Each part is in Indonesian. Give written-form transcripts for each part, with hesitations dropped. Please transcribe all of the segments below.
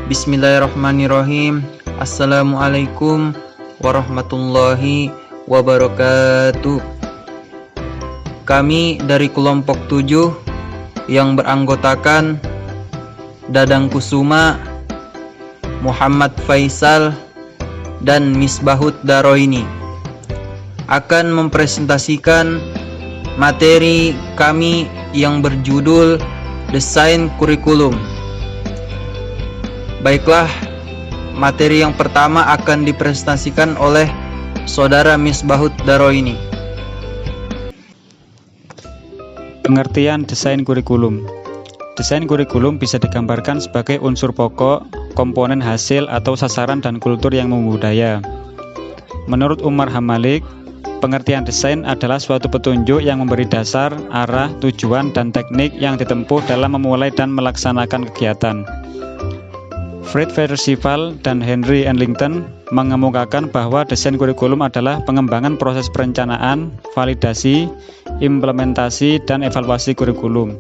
Bismillahirrahmanirrahim. Assalamualaikum warahmatullahi wabarakatuh. Kami dari kelompok 7 yang beranggotakan Dadang Kusuma, Muhammad Faisal, dan Misbahut Daroini akan mempresentasikan materi kami yang berjudul Desain Kurikulum. Baiklah, materi yang pertama akan dipresentasikan oleh Saudara Misbahut Daroini. Pengertian desain kurikulum. Desain kurikulum bisa digambarkan sebagai unsur pokok, komponen hasil atau sasaran dan kultur yang membudaya. Menurut Umar Hamalik, pengertian desain adalah suatu petunjuk yang memberi dasar, arah, tujuan, dan teknik yang ditempuh dalam memulai dan melaksanakan kegiatan. Fred Percival dan Henry Enlington mengemukakan bahwa desain kurikulum adalah pengembangan proses perencanaan, validasi, implementasi, dan evaluasi kurikulum.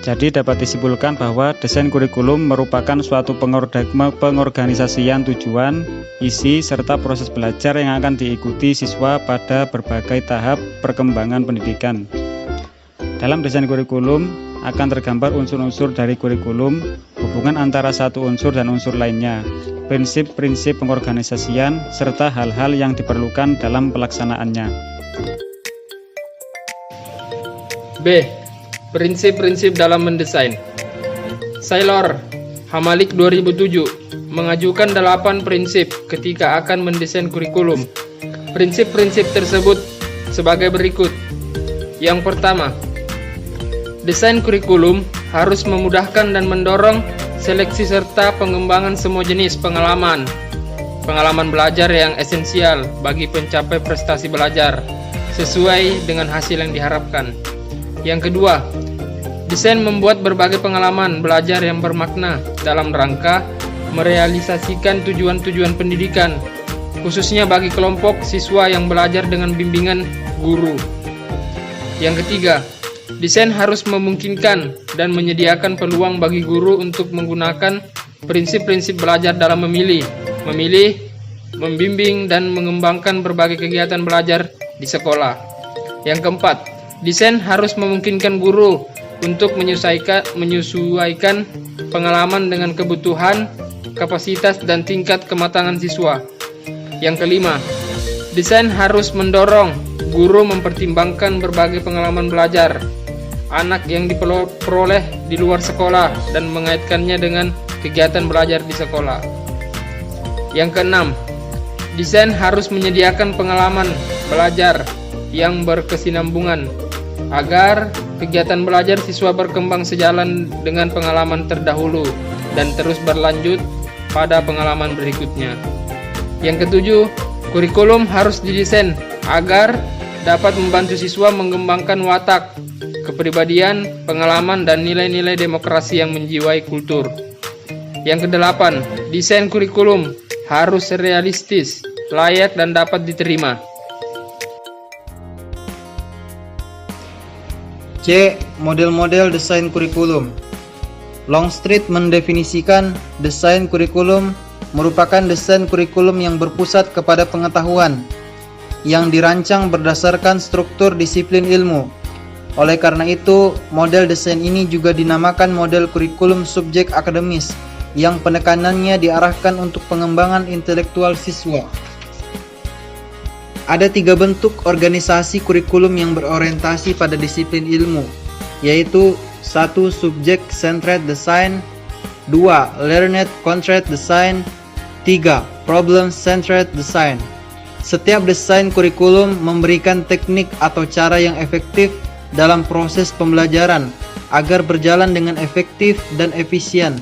Jadi dapat disimpulkan bahwa desain kurikulum merupakan suatu pengorganisasian tujuan, isi, serta proses belajar yang akan diikuti siswa pada berbagai tahap perkembangan pendidikan. Dalam desain kurikulum akan tergambar unsur-unsur dari kurikulum, hubungan antara satu unsur dan unsur lainnya, prinsip-prinsip pengorganisasian, serta hal-hal yang diperlukan dalam pelaksanaannya. B. Prinsip-prinsip dalam mendesain. Saylor Hamalik 2007 mengajukan 8 prinsip ketika akan mendesain kurikulum. Prinsip-prinsip tersebut sebagai berikut. Yang pertama, desain kurikulum harus memudahkan dan mendorong seleksi serta pengembangan semua jenis pengalaman belajar yang esensial bagi pencapai prestasi belajar sesuai dengan hasil yang diharapkan. Yang kedua, desain membuat berbagai pengalaman belajar yang bermakna dalam rangka merealisasikan tujuan-tujuan pendidikan, khususnya bagi kelompok siswa yang belajar dengan bimbingan guru. Yang ketiga, desain harus memungkinkan dan menyediakan peluang bagi guru untuk menggunakan prinsip-prinsip belajar dalam memilih, membimbing, dan mengembangkan berbagai kegiatan belajar di sekolah. Yang keempat, desain harus memungkinkan guru untuk menyesuaikan pengalaman dengan kebutuhan, kapasitas, dan tingkat kematangan siswa. Yang kelima, desain harus mendorong guru mempertimbangkan berbagai pengalaman belajar anak yang diperoleh di luar sekolah dan mengaitkannya dengan kegiatan belajar di sekolah. Yang keenam, desain harus menyediakan pengalaman belajar yang berkesinambungan agar kegiatan belajar siswa berkembang sejalan dengan pengalaman terdahulu dan terus berlanjut pada pengalaman berikutnya. Yang ketujuh, kurikulum harus didesain agar dapat membantu siswa mengembangkan watak, kepribadian, pengalaman, dan nilai-nilai demokrasi yang menjiwai kultur. Yang kedelapan, desain kurikulum harus realistis, layak, dan dapat diterima. C. Model-model desain kurikulum. Longstreet mendefinisikan desain kurikulum merupakan desain kurikulum yang berpusat kepada pengetahuan, yang dirancang berdasarkan struktur disiplin ilmu. Oleh karena itu, model desain ini juga dinamakan model kurikulum subjek akademis, yang penekanannya diarahkan untuk pengembangan intelektual siswa. Ada 3 bentuk organisasi kurikulum yang berorientasi pada disiplin ilmu, yaitu 1. Subject-centered design, 2. Learner-centered design, 3. Problem-centered design. Setiap desain kurikulum memberikan teknik atau cara yang efektif dalam proses pembelajaran agar berjalan dengan efektif dan efisien.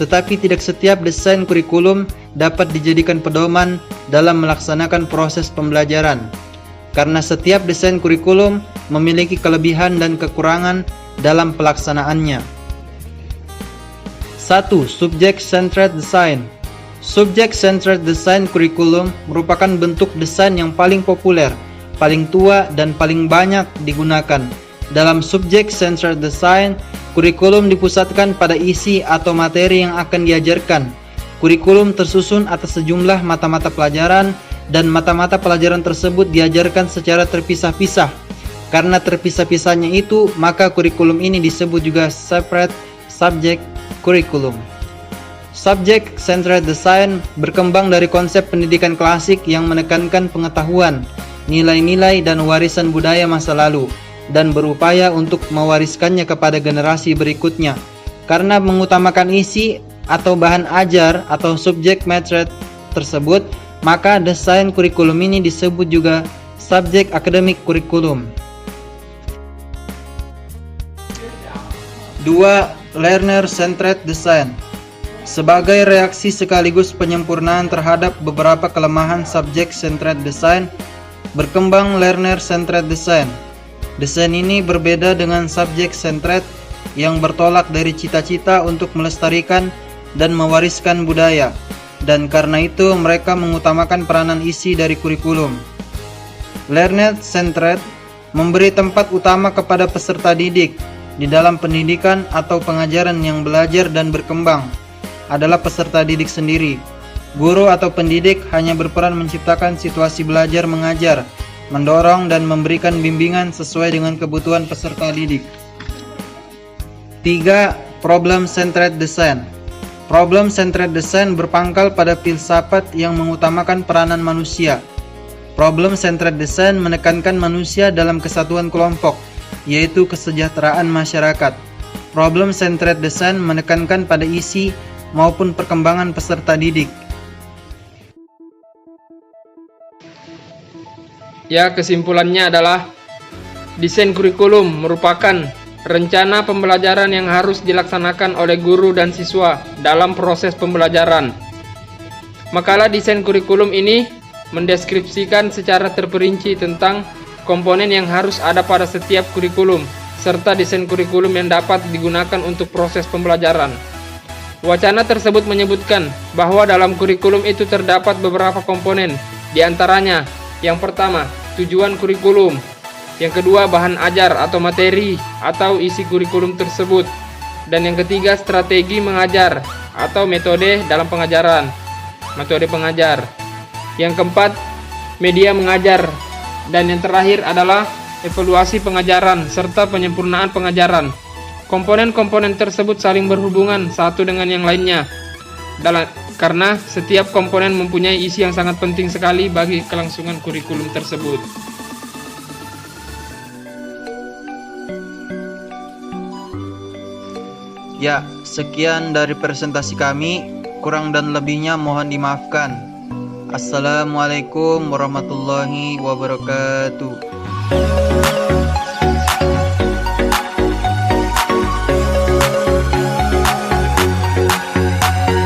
Tetapi tidak setiap desain kurikulum dapat dijadikan pedoman dalam melaksanakan proses pembelajaran, karena setiap desain kurikulum memiliki kelebihan dan kekurangan dalam pelaksanaannya. 1. Subject-centered design. Subject-centered design kurikulum merupakan bentuk desain yang paling populer, paling tua, dan paling banyak digunakan, Dalam subject centered design, kurikulum dipusatkan pada isi atau materi yang akan diajarkan. Kurikulum tersusun atas sejumlah mata-mata pelajaran dan mata-mata pelajaran tersebut diajarkan secara terpisah-pisah. Karena terpisah-pisahnya itu, maka kurikulum ini disebut juga separate subject curriculum. Subject centered design berkembang dari konsep pendidikan klasik yang menekankan pengetahuan, nilai-nilai dan warisan budaya masa lalu, dan berupaya untuk mewariskannya kepada generasi berikutnya. Karena mengutamakan isi atau bahan ajar atau subject matter tersebut, maka desain kurikulum ini disebut juga subject academic curriculum. 2. Learner centered design. Sebagai reaksi sekaligus penyempurnaan terhadap beberapa kelemahan subject centered design, berkembang learner centered design. Desain ini berbeda dengan subject centered yang bertolak dari cita-cita untuk melestarikan dan mewariskan budaya, dan karena itu mereka mengutamakan peranan isi dari kurikulum. Learner centered memberi tempat utama kepada peserta didik di dalam pendidikan atau pengajaran yang belajar dan berkembang adalah peserta didik sendiri. Guru atau pendidik hanya berperan menciptakan situasi belajar mengajar, mendorong dan memberikan bimbingan sesuai dengan kebutuhan peserta didik. 3. Problem centered design. Problem centered design berpangkal pada filsafat yang mengutamakan peranan manusia. Problem centered design menekankan manusia dalam kesatuan kelompok, yaitu kesejahteraan masyarakat. Problem centered design menekankan pada isi maupun perkembangan peserta didik. Ya, kesimpulannya adalah desain kurikulum merupakan rencana pembelajaran yang harus dilaksanakan oleh guru dan siswa dalam proses pembelajaran. Makalah desain kurikulum ini mendeskripsikan secara terperinci tentang komponen yang harus ada pada setiap kurikulum, serta desain kurikulum yang dapat digunakan untuk proses pembelajaran. Wacana tersebut menyebutkan bahwa dalam kurikulum itu terdapat beberapa komponen, di antaranya yang pertama, tujuan kurikulum, yang kedua, bahan ajar atau materi atau isi kurikulum tersebut, dan yang ketiga, strategi mengajar atau metode dalam pengajaran, metode pengajar. Yang keempat, media mengajar, dan yang terakhir adalah evaluasi pengajaran serta penyempurnaan pengajaran. Komponen-komponen tersebut saling berhubungan satu dengan yang lainnya, karena setiap komponen mempunyai isi yang sangat penting sekali bagi kelangsungan kurikulum tersebut. Ya, sekian dari presentasi kami. Kurang dan lebihnya mohon dimaafkan. Assalamualaikum warahmatullahi wabarakatuh.